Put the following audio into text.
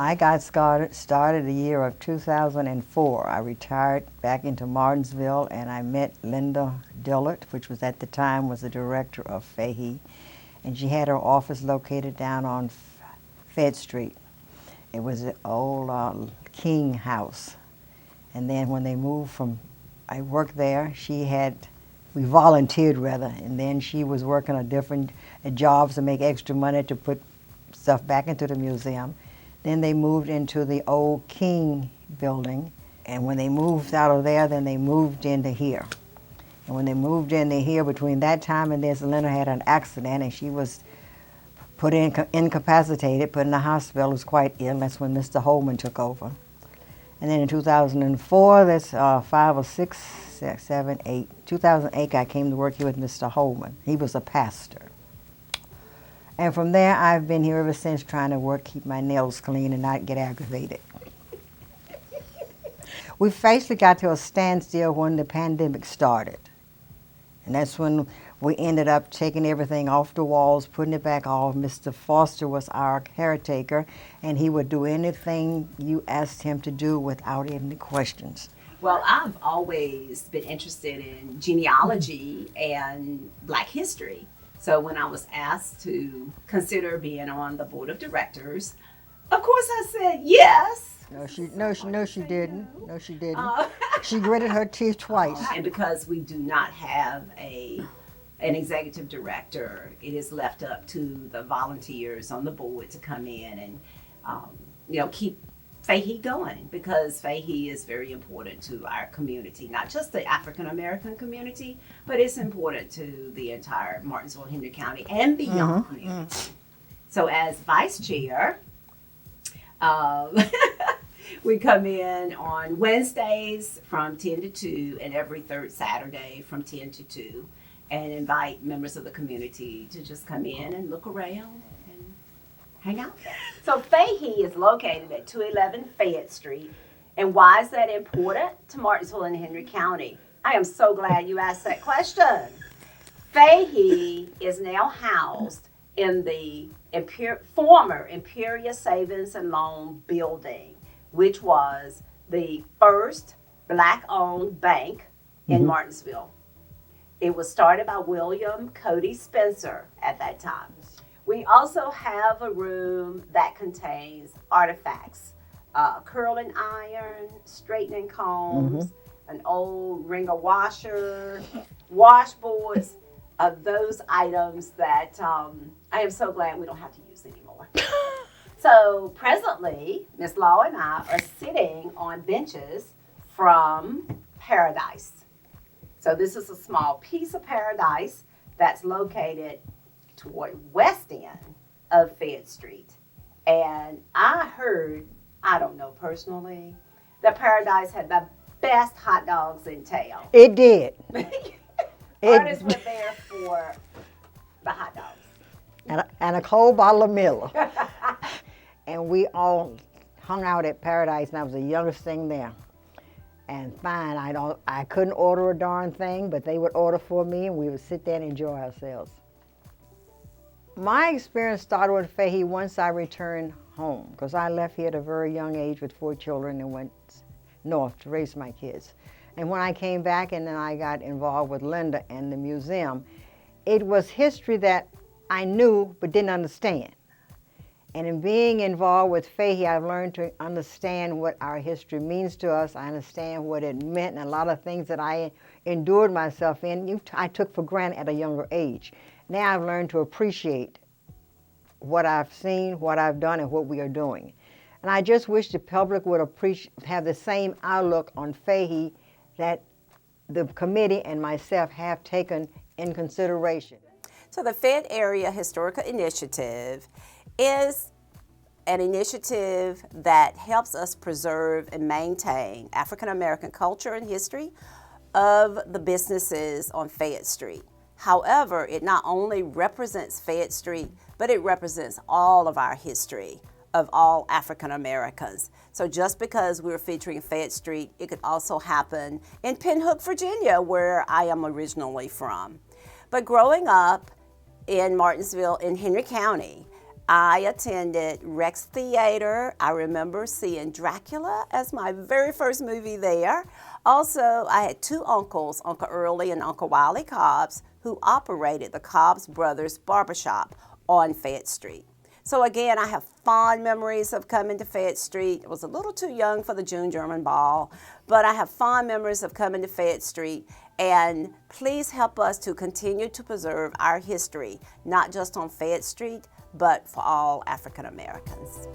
I got started the year of 2004. I retired back into Martinsville, and I met Linda Dillard, which was at the time was the director of FAHI, and she had her office located down on Fayette Street. It was an old King house. And then when they moved from, I worked there, we volunteered rather, and then she was working on different jobs to make extra money to put stuff back into the museum. Then they moved into the old King building, and when they moved out of there, then they moved into here. And when they moved into here, between that time and this, Linda had an accident, and she was put in, incapacitated, put in the hospital, was quite ill. That's when Mr. Holman took over. And then in 2004, that's 5 or 6, 7, 8. 2008, I came to work here with Mr. Holman. He was a pastor. And from there, I've been here ever since trying to keep my nails clean and not get aggravated. We basically got to a standstill when the pandemic started. And that's when we ended up taking everything off the walls, putting it back off. Mr. Foster was our caretaker, and he would do anything you asked him to do without any questions. Well, I've always been interested in genealogy and Black history. So when I was asked to consider being on the board of directors, of course I said yes. No, she didn't. No, she didn't. She gritted her teeth twice. And because we do not have an executive director, it is left up to the volunteers on the board to come in and keep FAHI going, because FAHI is very important to our community, not just the African American community, but it's important to the entire Martinsville-Henry County and beyond community. So as vice chair, we come in on Wednesdays from 10 to 2 and every third Saturday from 10 to 2 and invite members of the community to just come in and look around and hang out. So FAHI is located at 211 Fayette Street. And why is that important to Martinsville and Henry County? I am so glad you asked that question. FAHI is now housed in the former Imperial Savings and Loan Building, which was the first Black-owned bank in Martinsville. It was started by William Cody Spencer at that time. We also have a room that contains artifacts, curling iron, straightening combs, an old wringer washer, washboards, those items that I am so glad we don't have to use anymore. So presently, Ms. Law and I are sitting on benches from Paradise. So this is a small piece of Paradise that's located toward west end of Fayette Street. And I heard, I don't know personally, that Paradise had the best hot dogs in town. It did. Artists were there for the hot dogs. And a cold bottle of Miller. And we all hung out at Paradise, and I was the youngest thing there. And fine, I couldn't order a darn thing, but they would order for me, and we would sit there and enjoy ourselves. My experience started with FAHI once I returned home, because I left here at a very young age with 4 children and went north to raise my kids. And when I came back and then I got involved with Linda and the museum, it was history that I knew but didn't understand. And in being involved with FAHI, I've learned to understand what our history means to us. I understand what it meant, and a lot of things that I endured myself in, I took for granted at a younger age. Now I've learned to appreciate what I've seen, what I've done, and what we are doing. And I just wish the public would have the same outlook on FAHI that the committee and myself have taken in consideration. So the Fayette Area Historical Initiative is an initiative that helps us preserve and maintain African American culture and history of the businesses on Fayette Street. However, it not only represents Fayette Street, but it represents all of our history of all African Americans. So just because we're featuring Fayette Street, it could also happen in Pinhook, Virginia, where I am originally from. But growing up in Martinsville in Henry County, I attended Rex Theater. I remember seeing Dracula as my very first movie there. Also, I had two uncles, Uncle Early and Uncle Wiley Cobbs, who operated the Cobbs Brothers Barbershop on Fayette Street. So again, I have fond memories of coming to Fayette Street. I was a little too young for the June German Ball, but I have fond memories of coming to Fayette Street. And please help us to continue to preserve our history, not just on Fayette Street, but for all African Americans.